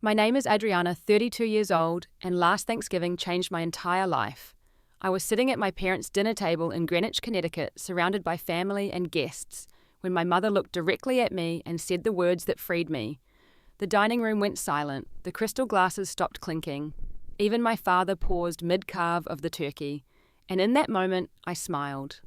My name is Adriana, 32 years old, and last Thanksgiving changed my entire life. I was sitting at my parents' dinner table in Greenwich, Connecticut, surrounded by family and guests, when my mother looked directly at me and said the words that freed me. The dining room went silent, the crystal glasses stopped clinking. Even my father paused mid-carve of the turkey, and in that moment I smiled.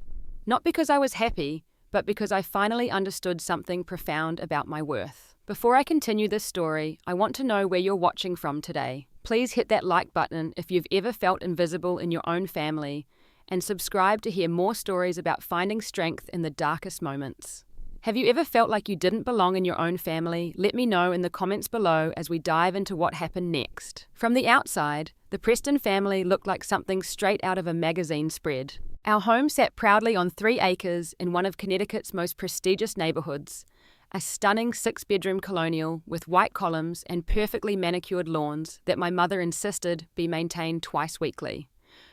Not because I was happy, but because I finally understood something profound about my worth. Before I continue this story, I want to know where you're watching from today. Please hit that like button if you've ever felt invisible in your own family, and subscribe to hear more stories about finding strength in the darkest moments. Have you ever felt like you didn't belong in your own family? Let me know in the comments below as we dive into what happened next. From the outside, the Preston family looked like something straight out of a magazine spread. Our home sat proudly on 3 acres in one of Connecticut's most prestigious neighborhoods, a stunning 6-bedroom colonial with white columns and perfectly manicured lawns that my mother insisted be maintained twice weekly.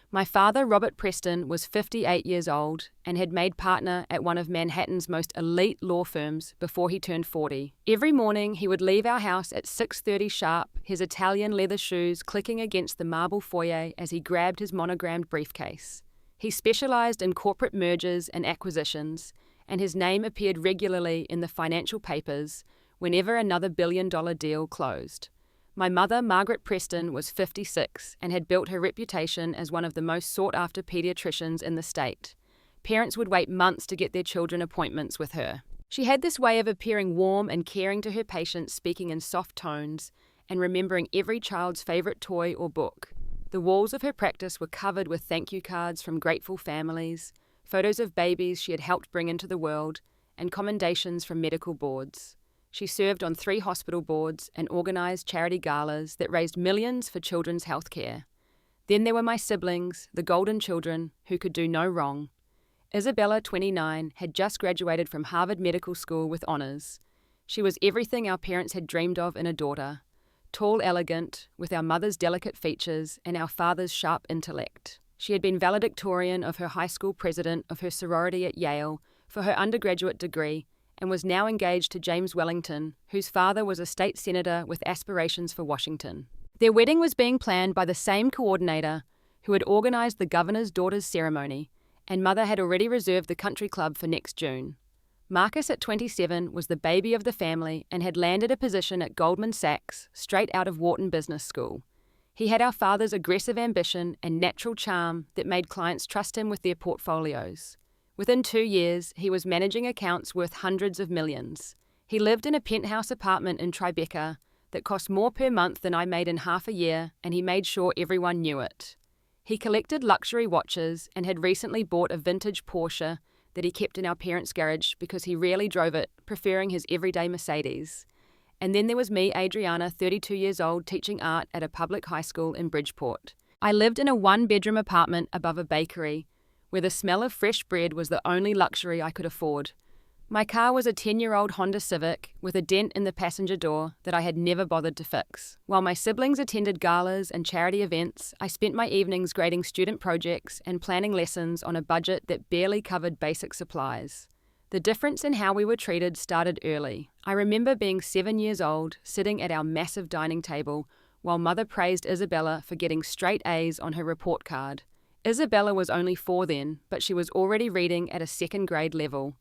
My father, Robert Preston, was 58 years old and had made partner at one of Manhattan's most elite law firms before he turned 40. Every morning he would leave our house at 6:30 sharp, his Italian leather shoes clicking against the marble foyer as he grabbed his monogrammed briefcase. He specialized in corporate mergers and acquisitions, and his name appeared regularly in the financial papers whenever another billion-dollar deal closed. My mother, Margaret Preston, was 56 and had built her reputation as one of the most sought-after pediatricians in the state. Parents would wait months to get their children appointments with her. She had this way of appearing warm and caring to her patients, speaking in soft tones and remembering every child's favorite toy or book. The walls of her practice were covered with thank you cards from grateful families, photos of babies she had helped bring into the world, and commendations from medical boards. She served on 3 hospital boards and organized charity galas that raised millions for children's health care. Then there were my siblings, the golden children, who could do no wrong. Isabella, 29, had just graduated from Harvard Medical School with honors. She was everything our parents had dreamed of in a daughter. Tall, elegant, with our mother's delicate features and our father's sharp intellect. She had been valedictorian of her high school, president of her sorority at Yale for her undergraduate degree, and was now engaged to James Wellington, whose father was a state senator with aspirations for Washington. Their wedding was being planned by the same coordinator who had organized the governor's daughter's ceremony, and mother had already reserved the country club for next June. Marcus, at 27, was the baby of the family and had landed a position at Goldman Sachs, straight out of Wharton Business School. He had our father's aggressive ambition and natural charm that made clients trust him with their portfolios. Within 2 years, he was managing accounts worth hundreds of millions. He lived in a penthouse apartment in Tribeca that cost more per month than I made in half a year, and he made sure everyone knew it. He collected luxury watches and had recently bought a vintage Porsche that he kept in our parents' garage because he rarely drove it, preferring his everyday Mercedes. And then there was me, Adriana, 32 years old, teaching art at a public high school in Bridgeport. I lived in a 1-bedroom apartment above a bakery, where the smell of fresh bread was the only luxury I could afford. My car was a 10-year-old Honda Civic with a dent in the passenger door that I had never bothered to fix. While my siblings attended galas and charity events, I spent my evenings grading student projects and planning lessons on a budget that barely covered basic supplies. The difference in how we were treated started early. I remember being 7 years old, sitting at our massive dining table, while mother praised Isabella for getting straight A's on her report card. Isabella was only 4 then, but she was already reading at a 2nd grade level.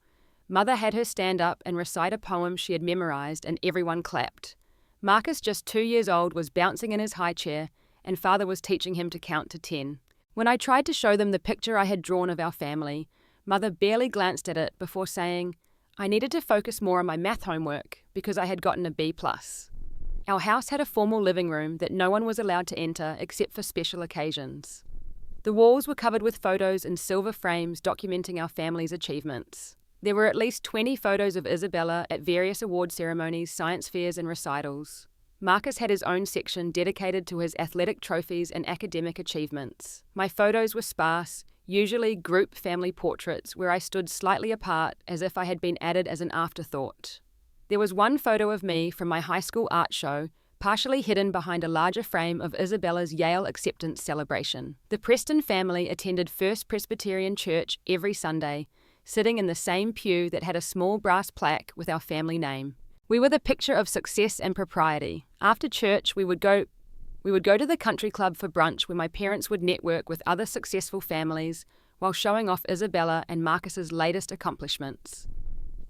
Mother had her stand up and recite a poem she had memorized, and everyone clapped. Marcus, just 2 years old, was bouncing in his high chair, and father was teaching him to count to 10. When I tried to show them the picture I had drawn of our family, mother barely glanced at it before saying I needed to focus more on my math homework because I had gotten a B+. Our house had a formal living room that no one was allowed to enter except for special occasions. The walls were covered with photos in silver frames documenting our family's achievements. There were at least 20 photos of Isabella at various award ceremonies, science fairs, and recitals. Marcus had his own section dedicated to his athletic trophies and academic achievements. My photos were sparse, usually group family portraits where I stood slightly apart as if I had been added as an afterthought. There was one photo of me from my high school art show, partially hidden behind a larger frame of Isabella's Yale acceptance celebration. The Preston family attended First Presbyterian Church every Sunday, sitting in the same pew that had a small brass plaque with our family name. We were the picture of success and propriety. After church, we would go to the country club for brunch where my parents would network with other successful families while showing off Isabella and Marcus's latest accomplishments.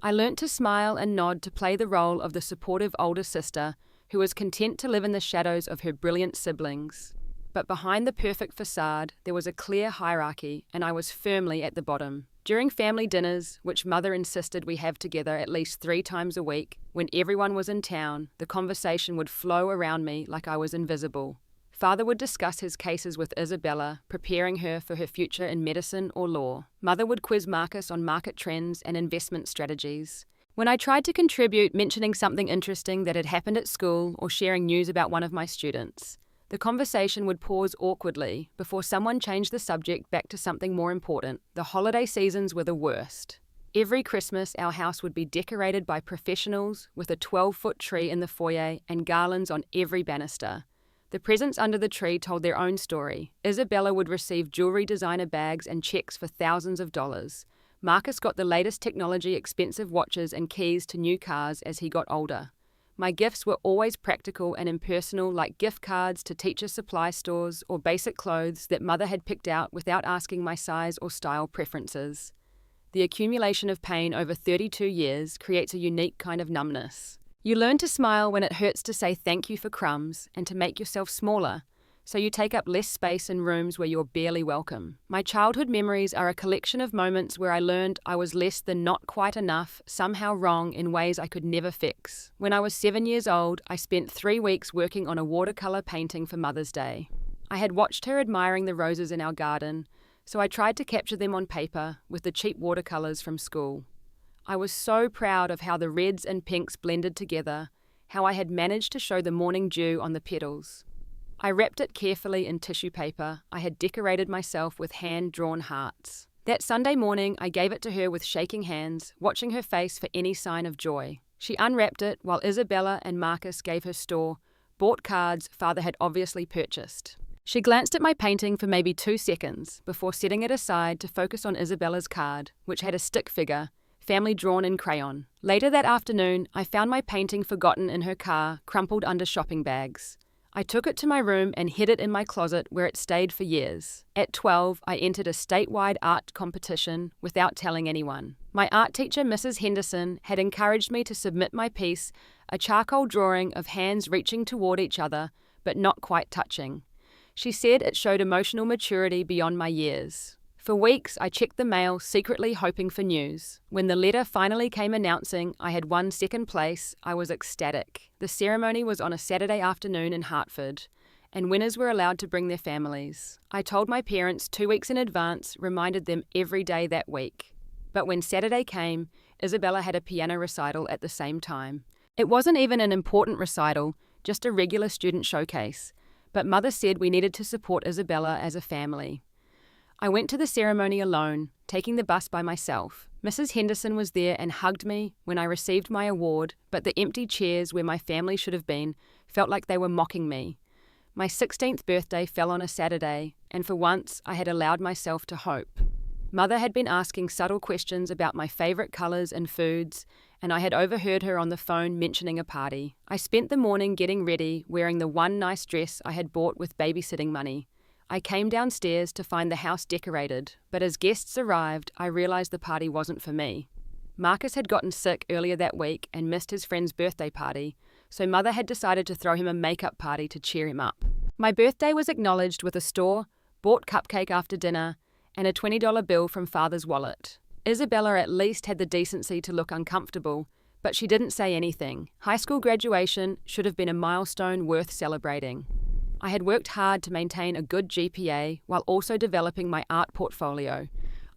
I learnt to smile and nod to play the role of the supportive older sister who was content to live in the shadows of her brilliant siblings. But behind the perfect facade, there was a clear hierarchy, and I was firmly at the bottom. During family dinners, which Mother insisted we have together at least 3 times a week, when everyone was in town, the conversation would flow around me like I was invisible. Father would discuss his cases with Isabella, preparing her for her future in medicine or law. Mother would quiz Marcus on market trends and investment strategies. When I tried to contribute, mentioning something interesting that had happened at school or sharing news about one of my students, the conversation would pause awkwardly before someone changed the subject back to something more important. The holiday seasons were the worst. Every Christmas, our house would be decorated by professionals with a 12-foot tree in the foyer and garlands on every banister. The presents under the tree told their own story. Isabella would receive jewelry designer bags and checks for thousands of dollars. Marcus got the latest technology, expensive watches and keys to new cars as he got older. My gifts were always practical and impersonal, like gift cards to teacher supply stores or basic clothes that Mother had picked out without asking my size or style preferences. The accumulation of pain over 32 years creates a unique kind of numbness. You learn to smile when it hurts to say thank you for crumbs and to make yourself smaller, so you take up less space in rooms where you're barely welcome. My childhood memories are a collection of moments where I learned I was less than not quite enough, somehow wrong in ways I could never fix. When I was 7 years old, I spent 3 weeks working on a watercolor painting for Mother's Day. I had watched her admiring the roses in our garden, so I tried to capture them on paper with the cheap watercolors from school. I was so proud of how the reds and pinks blended together, how I had managed to show the morning dew on the petals. I wrapped it carefully in tissue paper. I had decorated myself with hand-drawn hearts. That Sunday morning, I gave it to her with shaking hands, watching her face for any sign of joy. She unwrapped it while Isabella and Marcus gave her store-bought cards Father had obviously purchased. She glanced at my painting for maybe 2 seconds before setting it aside to focus on Isabella's card, which had a stick figure, family drawn in crayon. Later that afternoon, I found my painting forgotten in her car, crumpled under shopping bags. I took it to my room and hid it in my closet where it stayed for years. At 12, I entered a statewide art competition without telling anyone. My art teacher, Mrs. Henderson, had encouraged me to submit my piece, a charcoal drawing of hands reaching toward each other, but not quite touching. She said it showed emotional maturity beyond my years. For weeks, I checked the mail, secretly hoping for news. When the letter finally came announcing I had won second place, I was ecstatic. The ceremony was on a Saturday afternoon in Hartford, and winners were allowed to bring their families. I told my parents 2 weeks in advance, reminded them every day that week. But when Saturday came, Isabella had a piano recital at the same time. It wasn't even an important recital, just a regular student showcase. But Mother said we needed to support Isabella as a family. I went to the ceremony alone, taking the bus by myself. Mrs. Henderson was there and hugged me when I received my award, but the empty chairs where my family should have been felt like they were mocking me. My 16th birthday fell on a Saturday, and for once I had allowed myself to hope. Mother had been asking subtle questions about my favourite colours and foods, and I had overheard her on the phone mentioning a party. I spent the morning getting ready, wearing the one nice dress I had bought with babysitting money. I came downstairs to find the house decorated, but as guests arrived, I realised the party wasn't for me. Marcus had gotten sick earlier that week and missed his friend's birthday party, so Mother had decided to throw him a makeup party to cheer him up. My birthday was acknowledged with a store-bought cupcake after dinner and a $20 bill from Father's wallet. Isabella at least had the decency to look uncomfortable, but she didn't say anything. High school graduation should have been a milestone worth celebrating. I had worked hard to maintain a good GPA while also developing my art portfolio.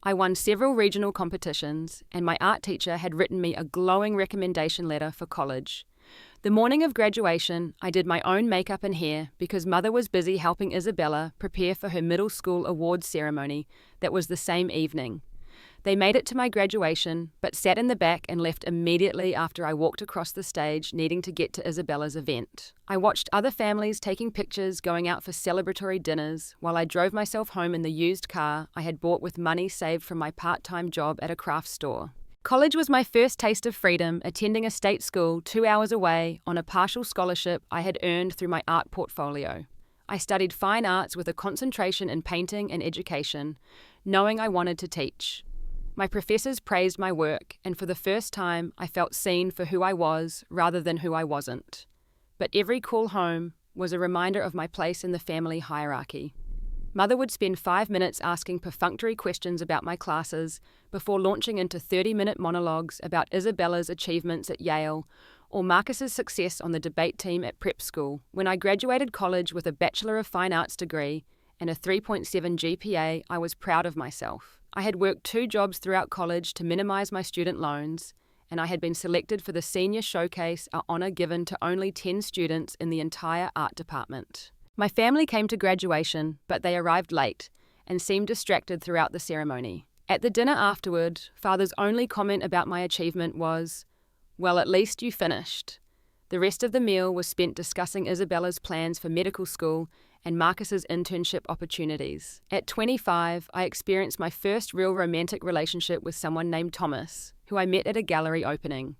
I won several regional competitions, and my art teacher had written me a glowing recommendation letter for college. The morning of graduation, I did my own makeup and hair because Mother was busy helping Isabella prepare for her middle school awards ceremony that was the same evening. They made it to my graduation, but sat in the back and left immediately after I walked across the stage needing to get to Isabella's event. I watched other families taking pictures, going out for celebratory dinners, while I drove myself home in the used car I had bought with money saved from my part-time job at a craft store. College was my first taste of freedom, attending a state school 2 hours away on a partial scholarship I had earned through my art portfolio. I studied fine arts with a concentration in painting and education, knowing I wanted to teach. My professors praised my work, and for the first time I felt seen for who I was rather than who I wasn't. But every call home was a reminder of my place in the family hierarchy. Mother would spend 5 minutes asking perfunctory questions about my classes before launching into 30-minute monologues about Isabella's achievements at Yale or Marcus's success on the debate team at prep school. When I graduated college with a Bachelor of Fine Arts degree and a 3.7 GPA, I was proud of myself. I had worked 2 jobs throughout college to minimize my student loans, and I had been selected for the Senior Showcase, an honor given to only 10 students in the entire art department. My family came to graduation, but they arrived late and seemed distracted throughout the ceremony. At the dinner afterward, Father's only comment about my achievement was, "Well, at least you finished." The rest of the meal was spent discussing Isabella's plans for medical school and Marcus's internship opportunities. At 25, I experienced my first real romantic relationship with someone named Thomas, who I met at a gallery opening.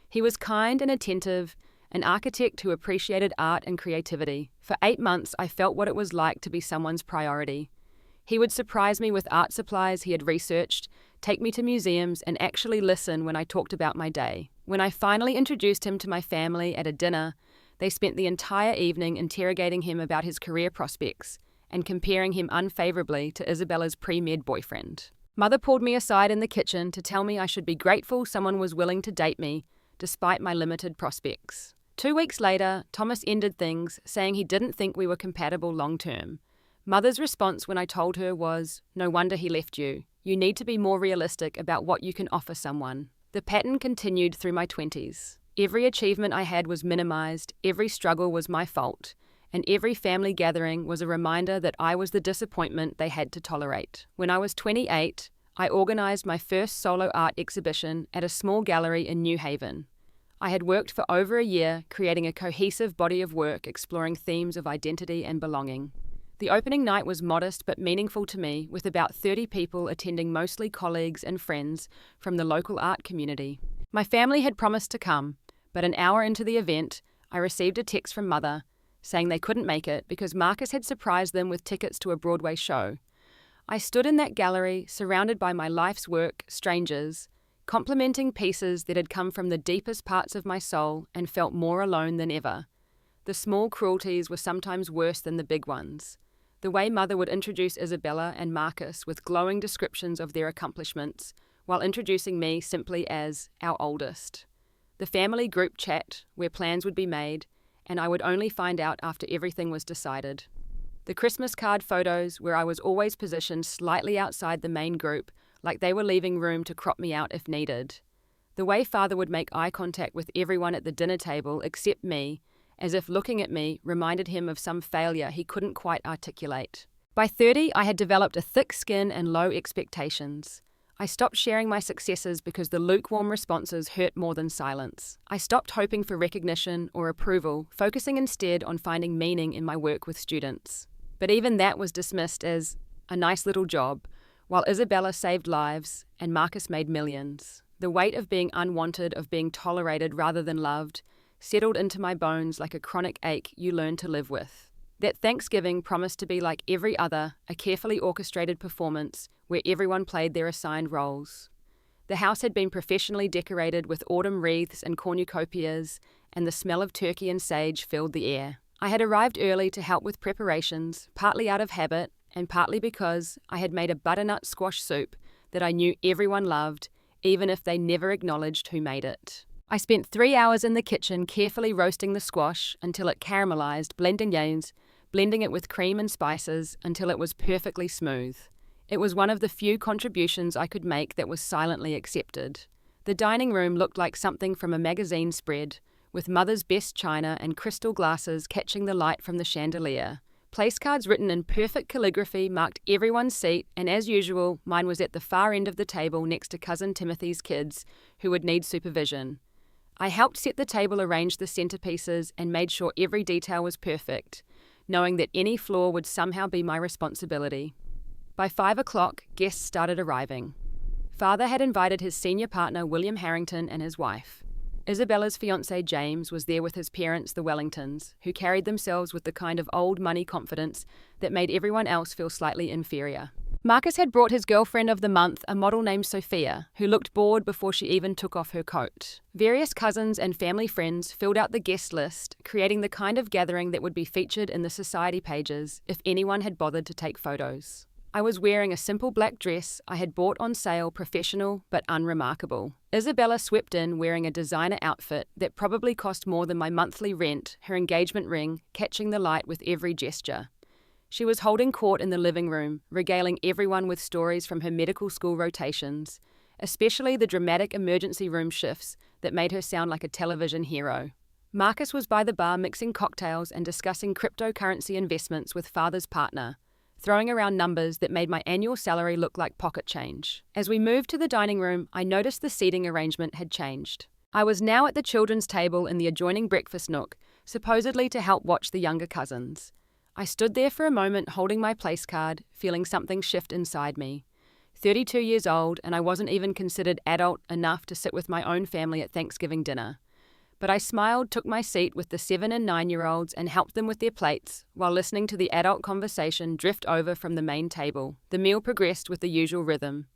He was kind and attentive, an architect who appreciated art and creativity. For 8 months, I felt what it was like to be someone's priority. He would surprise me with art supplies he had researched, take me to museums, and actually listen when I talked about my day. When I finally introduced him to my family at a dinner, they spent the entire evening interrogating him about his career prospects and comparing him unfavorably to Isabella's pre-med boyfriend. Mother pulled me aside in the kitchen to tell me I should be grateful someone was willing to date me, despite my limited prospects. 2 weeks later, Thomas ended things, saying he didn't think we were compatible long-term. Mother's response when I told her was, "No wonder he left you. You need to be more realistic about what you can offer someone." The pattern continued through my 20s. Every achievement I had was minimized, every struggle was my fault, and every family gathering was a reminder that I was the disappointment they had to tolerate. When I was 28, I organized my first solo art exhibition at a small gallery in New Haven. I had worked for over a year, creating a cohesive body of work exploring themes of identity and belonging. The opening night was modest but meaningful to me, with about 30 people attending, mostly colleagues and friends from the local art community. My family had promised to come, but an hour into the event, I received a text from Mother saying they couldn't make it because Marcus had surprised them with tickets to a Broadway show. I stood in that gallery, surrounded by my life's work, strangers, complimenting pieces that had come from the deepest parts of my soul, and felt more alone than ever. The small cruelties were sometimes worse than the big ones. The way Mother would introduce Isabella and Marcus with glowing descriptions of their accomplishments, while introducing me simply as our oldest. The family group chat, where plans would be made, and I would only find out after everything was decided. The Christmas card photos, where I was always positioned slightly outside the main group, like they were leaving room to crop me out if needed. The way Father would make eye contact with everyone at the dinner table except me, as if looking at me reminded him of some failure he couldn't quite articulate. By 30, I had developed a thick skin and low expectations. I stopped sharing my successes because the lukewarm responses hurt more than silence. I stopped hoping for recognition or approval, focusing instead on finding meaning in my work with students. But even that was dismissed as a nice little job, while Isabella saved lives and Marcus made millions. The weight of being unwanted, of being tolerated rather than loved, settled into my bones like a chronic ache you learn to live with. That Thanksgiving promised to be like every other, a carefully orchestrated performance where everyone played their assigned roles. The house had been professionally decorated with autumn wreaths and cornucopias, and the smell of turkey and sage filled the air. I had arrived early to help with preparations, partly out of habit, and partly because I had made a butternut squash soup that I knew everyone loved, even if they never acknowledged who made it. I spent 3 hours in the kitchen carefully roasting the squash until it caramelized, blending it with cream and spices until it was perfectly smooth. It was one of the few contributions I could make that was silently accepted. The dining room looked like something from a magazine spread, with Mother's best china and crystal glasses catching the light from the chandelier. Place cards written in perfect calligraphy marked everyone's seat, and as usual, mine was at the far end of the table next to Cousin Timothy's kids, who would need supervision. I helped set the table, arrange the centerpieces, and made sure every detail was perfect, knowing that any flaw would somehow be my responsibility. By 5 o'clock, guests started arriving. Father had invited his senior partner, William Harrington, and his wife. Isabella's fiancé, James, was there with his parents, the Wellingtons, who carried themselves with the kind of old money confidence that made everyone else feel slightly inferior. Marcus had brought his girlfriend of the month, a model named Sophia, who looked bored before she even took off her coat. Various cousins and family friends filled out the guest list, creating the kind of gathering that would be featured in the society pages if anyone had bothered to take photos. I was wearing a simple black dress I had bought on sale, professional but unremarkable. Isabella swept in wearing a designer outfit that probably cost more than my monthly rent, her engagement ring catching the light with every gesture. She was holding court in the living room, regaling everyone with stories from her medical school rotations, especially the dramatic emergency room shifts that made her sound like a television hero. Marcus was by the bar mixing cocktails and discussing cryptocurrency investments with Father's partner, throwing around numbers that made my annual salary look like pocket change. As we moved to the dining room, I noticed the seating arrangement had changed. I was now at the children's table in the adjoining breakfast nook, supposedly to help watch the younger cousins. I stood there for a moment holding my place card, feeling something shift inside me. 32 years old, and I wasn't even considered adult enough to sit with my own family at Thanksgiving dinner. But I smiled, took my seat with the 7- and 9-year-olds and helped them with their plates, while listening to the adult conversation drift over from the main table. The meal progressed with the usual rhythm.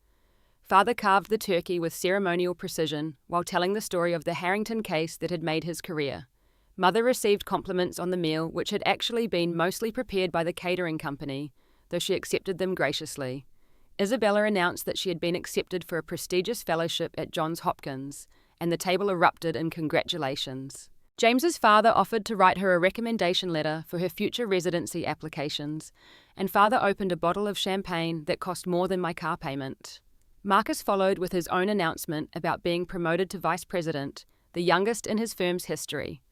Father carved the turkey with ceremonial precision, while telling the story of the Harrington case that had made his career. Mother received compliments on the meal, which had actually been mostly prepared by the catering company, though she accepted them graciously. Isabella announced that she had been accepted for a prestigious fellowship at Johns Hopkins, and the table erupted in congratulations. James's father offered to write her a recommendation letter for her future residency applications, and Father opened a bottle of champagne that cost more than my car payment. Marcus followed with his own announcement about being promoted to vice president, the youngest in his firm's history.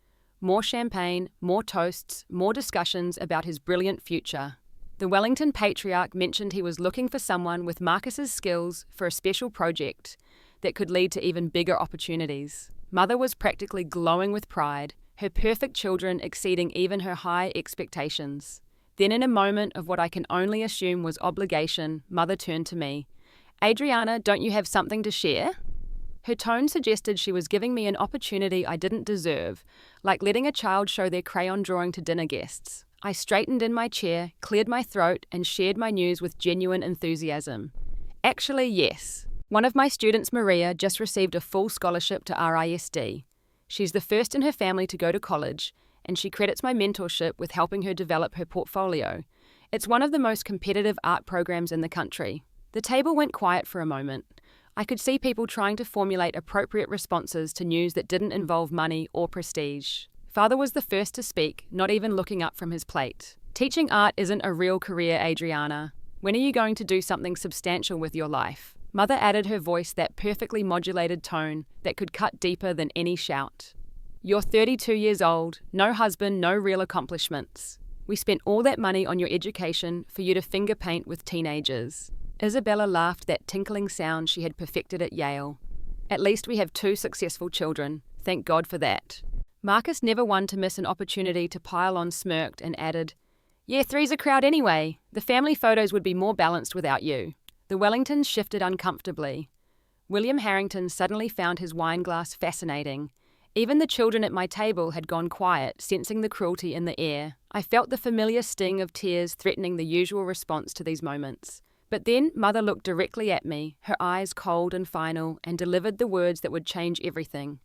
More champagne, more toasts, more discussions about his brilliant future. The Wellington patriarch mentioned he was looking for someone with Marcus's skills for a special project that could lead to even bigger opportunities. Mother was practically glowing with pride, her perfect children exceeding even her high expectations. Then, in a moment of what I can only assume was obligation, Mother turned to me. "Adriana, don't you have something to share?" Her tone suggested she was giving me an opportunity I didn't deserve, like letting a child show their crayon drawing to dinner guests. I straightened in my chair, cleared my throat, and shared my news with genuine enthusiasm. Actually, yes. One of my students, Maria, just received a full scholarship to RISD. She's the first in her family to go to college, and she credits my mentorship with helping her develop her portfolio. It's one of the most competitive art programs in the country. The table went quiet for a moment. I could see people trying to formulate appropriate responses to news that didn't involve money or prestige. Father was the first to speak, not even looking up from his plate. "Teaching art isn't a real career, Adriana. When are you going to do something substantial with your life?" Mother added her voice, that perfectly modulated tone that could cut deeper than any shout. "You're 32 years old, no husband, no real accomplishments. We spent all that money on your education for you to finger paint with teenagers." Isabella laughed, that tinkling sound she had perfected at Yale. "At least we have 2 successful children. Thank God for that." Marcus, never one to miss an opportunity to pile on, smirked and added, "Yeah, 3's a crowd anyway. The family photos would be more balanced without you." The Wellingtons shifted uncomfortably. William Harrington suddenly found his wine glass fascinating. Even the children at my table had gone quiet, sensing the cruelty in the air. I felt the familiar sting of tears threatening the usual response to these moments. But then Mother looked directly at me, her eyes cold and final, and delivered the words that would change everything.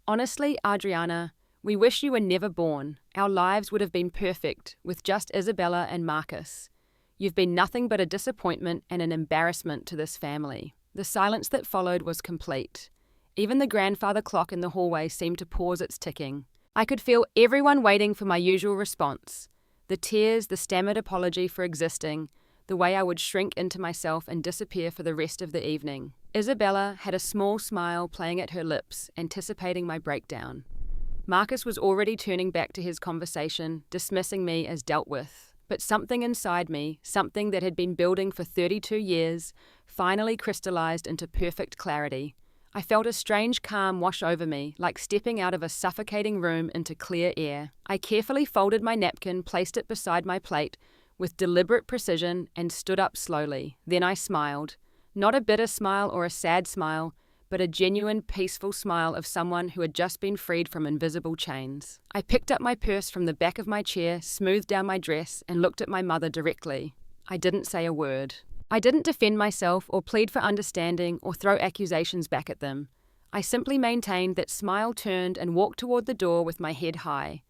"Honestly, Adriana, we wish you were never born. Our lives would have been perfect, with just Isabella and Marcus. You've been nothing but a disappointment and an embarrassment to this family." The silence that followed was complete. Even the grandfather clock in the hallway seemed to pause its ticking. I could feel everyone waiting for my usual response. The tears, the stammered apology for existing, the way I would shrink into myself and disappear for the rest of the evening. Isabella had a small smile playing at her lips, anticipating my breakdown. Marcus was already turning back to his conversation, dismissing me as dealt with. But something inside me, something that had been building for 32 years, finally crystallized into perfect clarity. I felt a strange calm wash over me, like stepping out of a suffocating room into clear air. I carefully folded my napkin, placed it beside my plate, with deliberate precision, and stood up slowly. Then I smiled. Not a bitter smile or a sad smile, but a genuine, peaceful smile of someone who had just been freed from invisible chains. I picked up my purse from the back of my chair, smoothed down my dress, and looked at my mother directly. I didn't say a word. I didn't defend myself or plead for understanding or throw accusations back at them. I simply maintained that smile, turned and walked toward the door with my head high.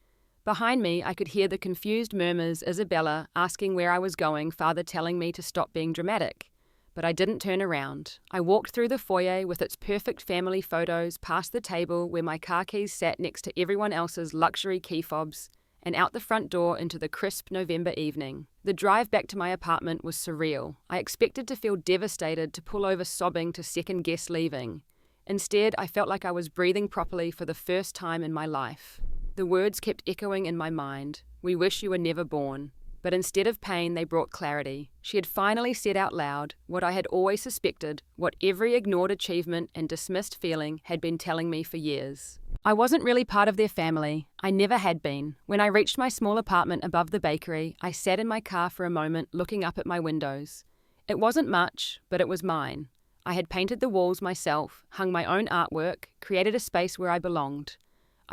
Behind me, I could hear the confused murmurs, Isabella asking where I was going, Father telling me to stop being dramatic. But I didn't turn around. I walked through the foyer with its perfect family photos, past the table where my car keys sat next to everyone else's luxury key fobs, and out the front door into the crisp November evening. The drive back to my apartment was surreal. I expected to feel devastated, to pull over sobbing, to second-guess leaving. Instead, I felt like I was breathing properly for the first time in my life. The words kept echoing in my mind. We wish you were never born. But instead of pain, they brought clarity. She had finally said out loud what I had always suspected, what every ignored achievement and dismissed feeling had been telling me for years. I wasn't really part of their family. I never had been. When I reached my small apartment above the bakery, I sat in my car for a moment, looking up at my windows. It wasn't much, but it was mine. I had painted the walls myself, hung my own artwork, created a space where I belonged.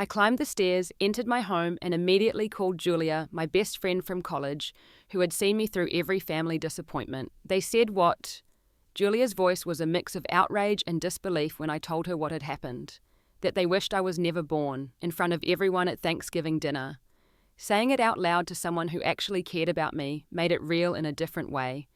I climbed the stairs, entered my home, and immediately called Julia, my best friend from college, who had seen me through every family disappointment. They said what? Julia's voice was a mix of outrage and disbelief when I told her what had happened, that they wished I was never born, in front of everyone at Thanksgiving dinner. Saying it out loud to someone who actually cared about me made it real in a different way.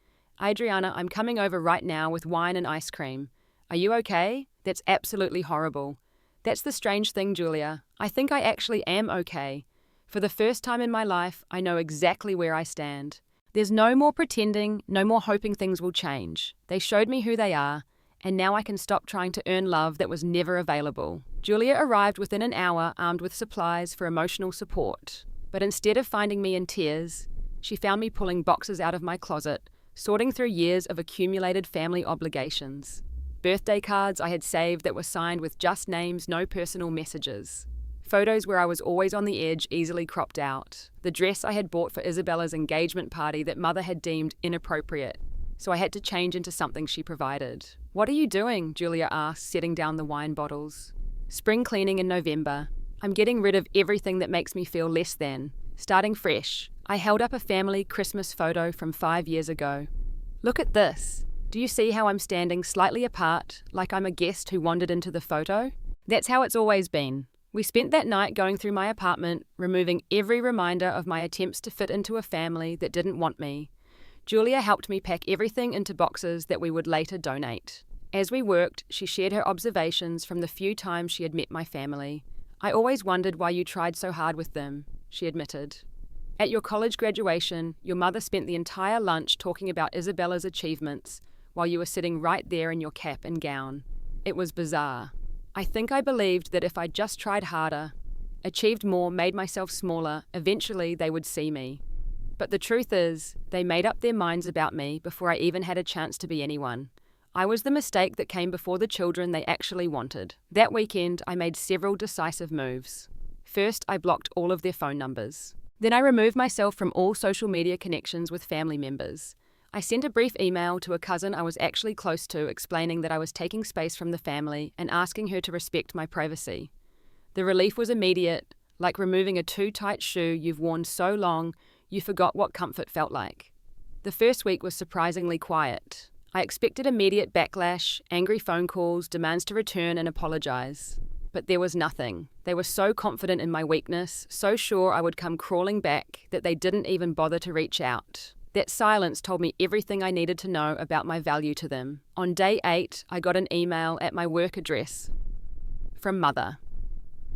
Adriana, I'm coming over right now with wine and ice cream. Are you okay? That's absolutely horrible. That's the strange thing, Julia. I think I actually am okay. For the first time in my life, I know exactly where I stand. There's no more pretending, no more hoping things will change. They showed me who they are, and now I can stop trying to earn love that was never available. Julia arrived within an hour, armed with supplies for emotional support. But instead of finding me in tears, she found me pulling boxes out of my closet, sorting through years of accumulated family obligations. Birthday cards I had saved that were signed with just names, no personal messages. Photos where I was always on the edge, easily cropped out. The dress I had bought for Isabella's engagement party that Mother had deemed inappropriate, so I had to change into something she provided. What are you doing? Julia asked, setting down the wine bottles. Spring cleaning in November. I'm getting rid of everything that makes me feel less than. Starting fresh. I held up a family Christmas photo from 5 years ago. Look at this. Do you see how I'm standing slightly apart, like I'm a guest who wandered into the photo? That's how it's always been. We spent that night going through my apartment, removing every reminder of my attempts to fit into a family that didn't want me. Julia helped me pack everything into boxes that we would later donate. As we worked, she shared her observations from the few times she had met my family. I always wondered why you tried so hard with them, she admitted. At your college graduation, your mother spent the entire lunch talking about Isabella's achievements, while you were sitting right there in your cap and gown. It was bizarre. I think I believed that if I just tried harder, achieved more, made myself smaller, eventually they would see me. But the truth is, they made up their minds about me before I even had a chance to be anyone. I was the mistake that came before the children they actually wanted. That weekend, I made several decisive moves. First, I blocked all of their phone numbers. Then I removed myself from all social media connections with family members. I sent a brief email to a cousin I was actually close to explaining that I was taking space from the family and asking her to respect my privacy. The relief was immediate, like removing a too tight shoe you've worn so long you forgot what comfort felt like. The first week was surprisingly quiet. I expected immediate backlash, angry phone calls, demands to return and apologize. But there was nothing. They were so confident in my weakness, so sure I would come crawling back, that they didn't even bother to reach out. That silence told me everything I needed to know about my value to them. On day 8, I got an email at my work address from Mother.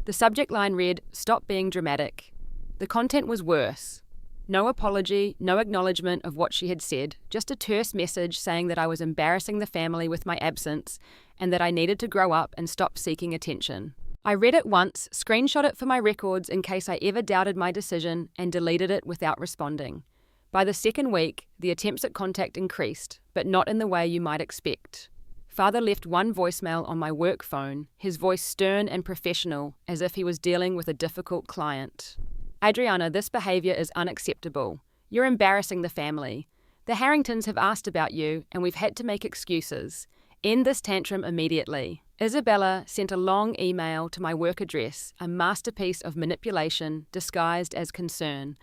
The subject line read, "Stop being dramatic." The content was worse. No apology, no acknowledgement of what she had said, just a terse message saying that I was embarrassing the family with my absence and that I needed to grow up and stop seeking attention. I read it once, screenshot it for my records in case I ever doubted my decision, and deleted it without responding. By the second week, the attempts at contact increased, but not in the way you might expect. Father left one voicemail on my work phone, his voice stern and professional, as if he was dealing with a difficult client. Adriana, this behavior is unacceptable. You're embarrassing the family. The Harringtons have asked about you, and we've had to make excuses. End this tantrum immediately. Isabella sent a long email to my work address, a masterpiece of manipulation disguised as concern.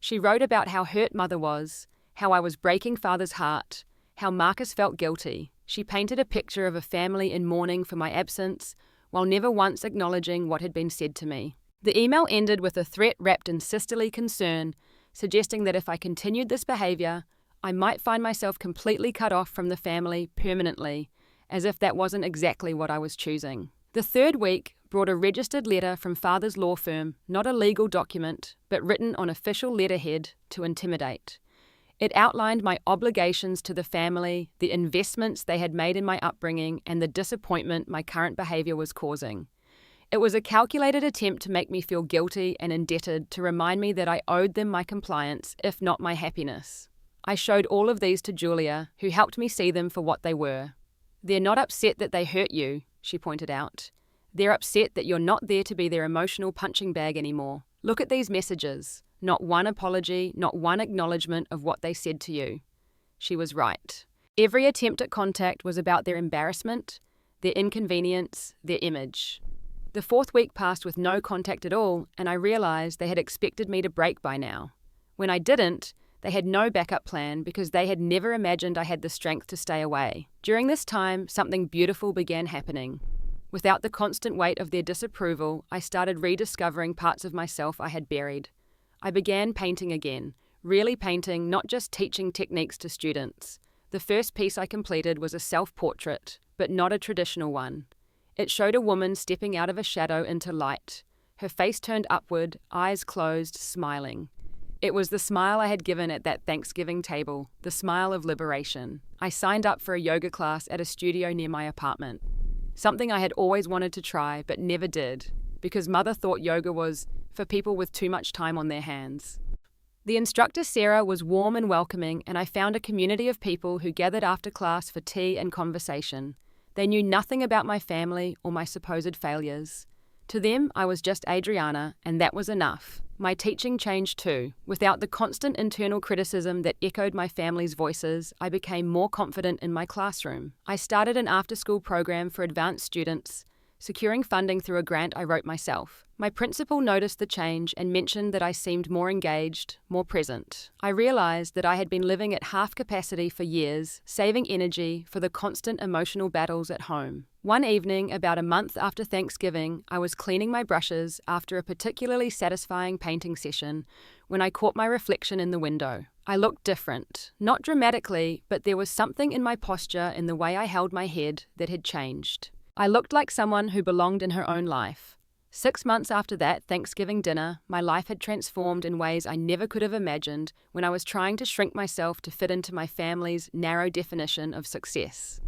She wrote about how hurt Mother was, how I was breaking Father's heart, how Marcus felt guilty. She painted a picture of a family in mourning for my absence, while never once acknowledging what had been said to me. The email ended with a threat wrapped in sisterly concern, suggesting that if I continued this behavior, I might find myself completely cut off from the family permanently, as if that wasn't exactly what I was choosing. The third week brought a registered letter from Father's law firm, not a legal document, but written on official letterhead to intimidate. It outlined my obligations to the family, the investments they had made in my upbringing, and the disappointment my current behavior was causing. It was a calculated attempt to make me feel guilty and indebted, to remind me that I owed them my compliance, if not my happiness. I showed all of these to Julia, who helped me see them for what they were. They're not upset that they hurt you, she pointed out. They're upset that you're not there to be their emotional punching bag anymore. Look at these messages. Not one apology, not one acknowledgement of what they said to you. She was right. Every attempt at contact was about their embarrassment, their inconvenience, their image. The fourth week passed with no contact at all, and I realized they had expected me to break by now. When I didn't, they had no backup plan because they had never imagined I had the strength to stay away. During this time, something beautiful began happening. Without the constant weight of their disapproval, I started rediscovering parts of myself I had buried. I began painting again, really painting, not just teaching techniques to students. The first piece I completed was a self-portrait, but not a traditional one. It showed a woman stepping out of a shadow into light, her face turned upward, eyes closed, smiling. It was the smile I had given at that Thanksgiving table, the smile of liberation. I signed up for a yoga class at a studio near my apartment, something I had always wanted to try but never did, because Mother thought yoga was for people with too much time on their hands. The instructor, Sarah, was warm and welcoming, and I found a community of people who gathered after class for tea and conversation. They knew nothing about my family or my supposed failures. To them, I was just Adriana, and that was enough. My teaching changed too. Without the constant internal criticism that echoed my family's voices, I became more confident in my classroom. I started an after-school program for advanced students, securing funding through a grant I wrote myself. My principal noticed the change and mentioned that I seemed more engaged, more present. I realized that I had been living at half capacity for years, saving energy for the constant emotional battles at home. One evening, about a month after Thanksgiving, I was cleaning my brushes after a particularly satisfying painting session when I caught my reflection in the window. I looked different, not dramatically, but there was something in my posture, in the way I held my head, that had changed. I looked like someone who belonged in her own life. 6 months after that Thanksgiving dinner, my life had transformed in ways I never could have imagined when I was trying to shrink myself to fit into my family's narrow definition of success.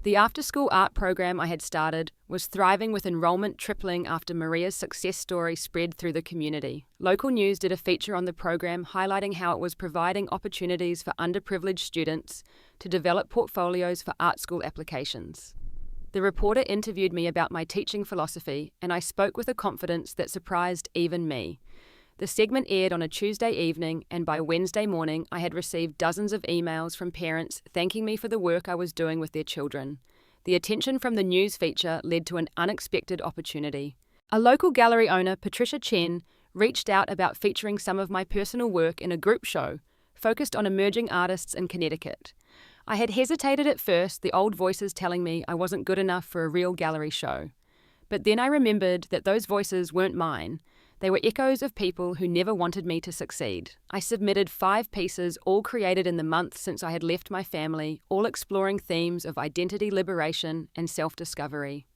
The after-school art program I had started was thriving, with enrollment tripling after Maria's success story spread through the community. Local news did a feature on the program highlighting how it was providing opportunities for underprivileged students to develop portfolios for art school applications. The reporter interviewed me about my teaching philosophy, and I spoke with a confidence that surprised even me. The segment aired on a Tuesday evening, and by Wednesday morning I had received dozens of emails from parents thanking me for the work I was doing with their children. The attention from the news feature led to an unexpected opportunity. A local gallery owner, Patricia Chen, reached out about featuring some of my personal work in a group show focused on emerging artists in Connecticut. I had hesitated at first, the old voices telling me I wasn't good enough for a real gallery show. But then I remembered that those voices weren't mine. They were echoes of people who never wanted me to succeed. I submitted 5 pieces, all created in the month since I had left my family, all exploring themes of identity liberation and self-discovery.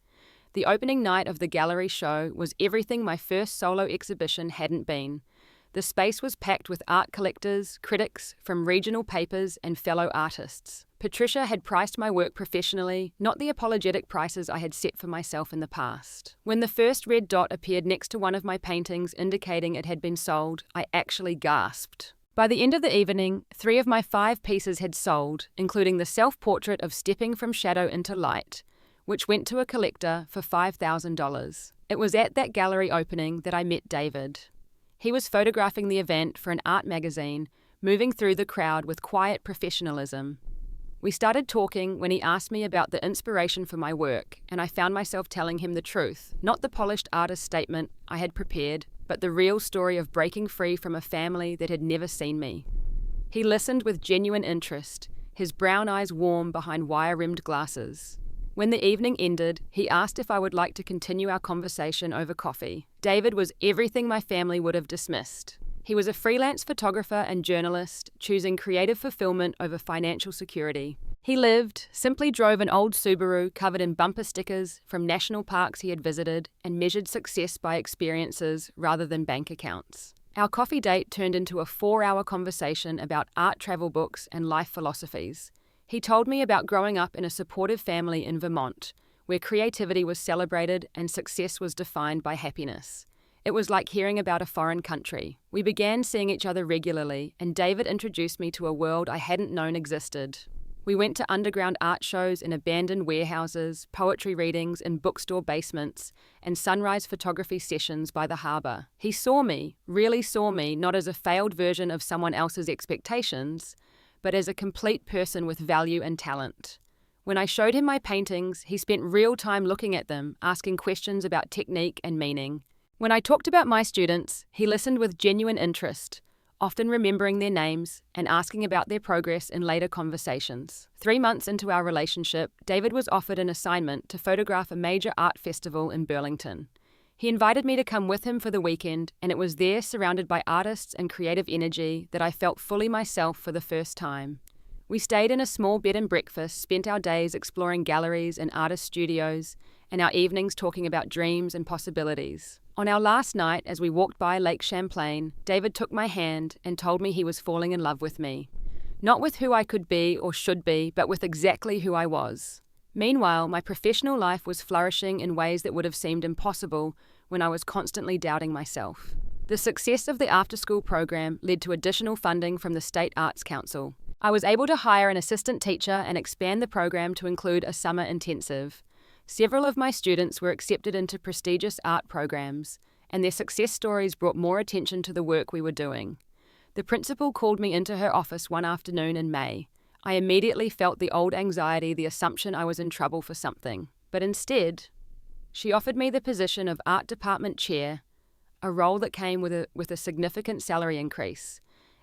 The opening night of the gallery show was everything my first solo exhibition hadn't been. The space was packed with art collectors, critics from regional papers, and fellow artists. Patricia had priced my work professionally, not the apologetic prices I had set for myself in the past. When the first red dot appeared next to one of my paintings indicating it had been sold, I actually gasped. By the end of the evening, 3 of my 5 pieces had sold, including the self-portrait of stepping from shadow into light, which went to a collector for $5,000. It was at that gallery opening that I met David. He was photographing the event for an art magazine, moving through the crowd with quiet professionalism. We started talking when he asked me about the inspiration for my work, and I found myself telling him the truth, not the polished artist statement I had prepared, but the real story of breaking free from a family that had never seen me. He listened with genuine interest, his brown eyes warm behind wire-rimmed glasses. When the evening ended, he asked if I would like to continue our conversation over coffee. David was everything my family would have dismissed. He was a freelance photographer and journalist, choosing creative fulfillment over financial security. He simply drove an old Subaru covered in bumper stickers from national parks he had visited, and measured success by experiences rather than bank accounts. Our coffee date turned into a 4-hour conversation about art travel books and life philosophies. He told me about growing up in a supportive family in Vermont, where creativity was celebrated and success was defined by happiness. It was like hearing about a foreign country. We began seeing each other regularly, and David introduced me to a world I hadn't known existed. We went to underground art shows in abandoned warehouses, poetry readings in bookstore basements, and sunrise photography sessions by the harbour. He really saw me, not as a failed version of someone else's expectations, but as a complete person with value and talent. When I showed him my paintings, he spent real time looking at them, asking questions about technique and meaning. When I talked about my students, he listened with genuine interest, often remembering their names and asking about their progress in later conversations. 3 months into our relationship, David was offered an assignment to photograph a major art festival in Burlington. He invited me to come with him for the weekend, and it was there, surrounded by artists and creative energy, that I felt fully myself for the first time. We stayed in a small bed and breakfast, spent our days exploring galleries and artist studios, and our evenings talking about dreams and possibilities. On our last night, as we walked by Lake Champlain, David took my hand and told me he was falling in love with me. Not with who I could be or should be, but with exactly who I was. Meanwhile, my professional life was flourishing in ways that would have seemed impossible when I was constantly doubting myself. The success of the after-school program led to additional funding from the State Arts Council. I was able to hire an assistant teacher and expand the program to include a summer intensive. Several of my students were accepted into prestigious art programs, and their success stories brought more attention to the work we were doing. The principal called me into her office one afternoon in May. I immediately felt the old anxiety, the assumption I was in trouble for something. But instead, she offered me the position of art department chair, a role that came with a significant salary increase,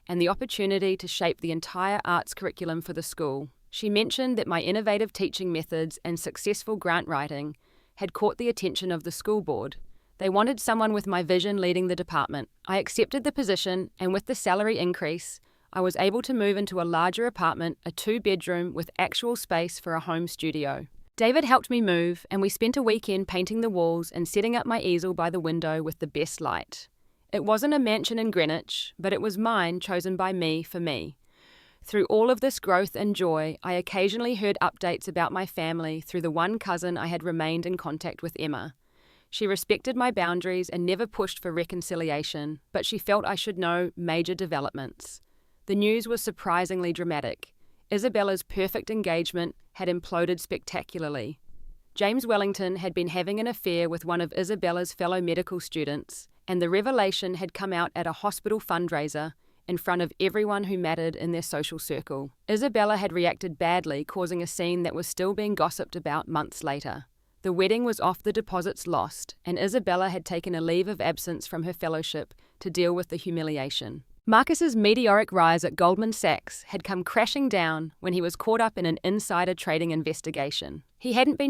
and the opportunity to shape the entire arts curriculum for the school. She mentioned that my innovative teaching methods and successful grant writing had caught the attention of the school board. They wanted someone with my vision leading the department. I accepted the position, and with the salary increase, I was able to move into a larger apartment, a 2-bedroom with actual space for a home studio. David helped me move, and we spent a weekend painting the walls and setting up my easel by the window with the best light. It wasn't a mansion in Greenwich, but it was mine, chosen by me for me. Through all of this growth and joy, I occasionally heard updates about my family through the one cousin I had remained in contact with, Emma. She respected my boundaries and never pushed for reconciliation, but she felt I should know major developments. The news was surprisingly dramatic. Isabella's perfect engagement had imploded spectacularly. James Wellington had been having an affair with one of Isabella's fellow medical students, and the revelation had come out at a hospital fundraiser in front of everyone who mattered in their social circle. Isabella had reacted badly, causing a scene that was still being gossiped about months later. The wedding was off, the deposits lost, and Isabella had taken a leave of absence from her fellowship to deal with the humiliation. Marcus's meteoric rise at Goldman Sachs had come crashing down when he was caught up in an insider trading investigation. He hadn't been